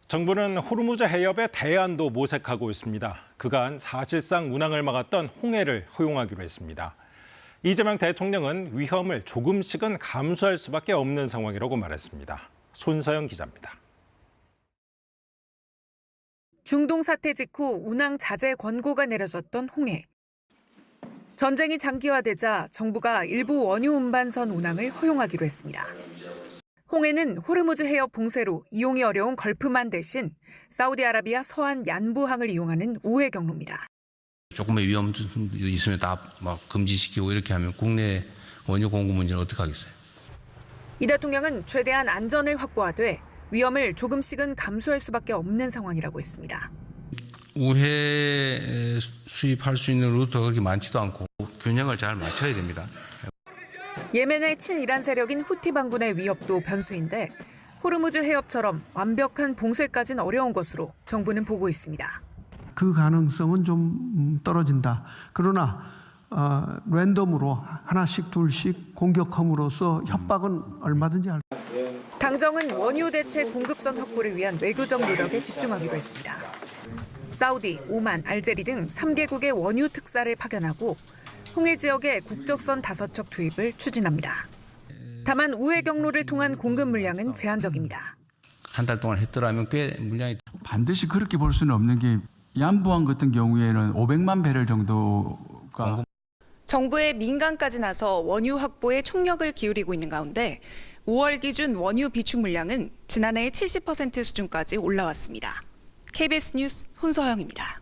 정부는 호르무즈 해협의 대안도 모색하고 있습니다. 그간 사실상 운항을 막았던 홍해를 허용하기로 했습니다. 이재명 대통령은 위험을 조금씩은 감수할 수밖에 없는 상황이라고 말했습니다. 손서영 기자입니다. 중동 사태 직후 운항 자제 권고가 내려졌던 홍해. 전쟁이 장기화되자 정부가 일부 원유 운반선 운항을 허용하기로 했습니다. 홍해는 호르무즈 해협 봉쇄로 이용이 어려운 걸프만 대신 사우디아라비아 서안 얀부항을 이용하는 우회 경로입니다. 조금의 위험이 있으면 다 막 금지시키고 이렇게 하면 국내 원유 공급 문제는 어떻게 하겠어요? 이 대통령은 최대한 안전을 확보하되 위험을 조금씩은 감수할 수밖에 없는 상황이라고 했습니다. 우회 수입할 수 있는 루트가 그렇게 많지도 않고 균형을 잘 맞춰야 됩니다. 예멘의 친이란 세력인 후티 반군의 위협도 변수인데 호르무즈 해협처럼 완벽한 봉쇄까지는 어려운 것으로 정부는 보고 있습니다. 그 가능성은 좀 떨어진다. 그러나 랜덤으로 하나씩 둘씩 공격함으로써 협박은 얼마든지 할 수 있습니다. 당정은 원유 대체 공급선 확보를 위한 외교적 노력에 집중하기로 했습니다. 사우디, 오만, 알제리 등 3개국의 원유 특사를 파견하고 홍해 지역에 국적선 5척 투입을 추진합니다. 다만 우회 경로를 통한 공급 물량은 제한적입니다. 한 달 동안 했더라면 꽤 물량이 반드시 그렇게 볼 수는 없는 게 얀부항 같은 경우에는 500만 배럴 정도가 정부의 민간까지 나서 원유 확보에 총력을 기울이고 있는 가운데 5월 기준 원유 비축 물량은 지난해의 70% 수준까지 올라왔습니다. KBS 뉴스 손서영입니다.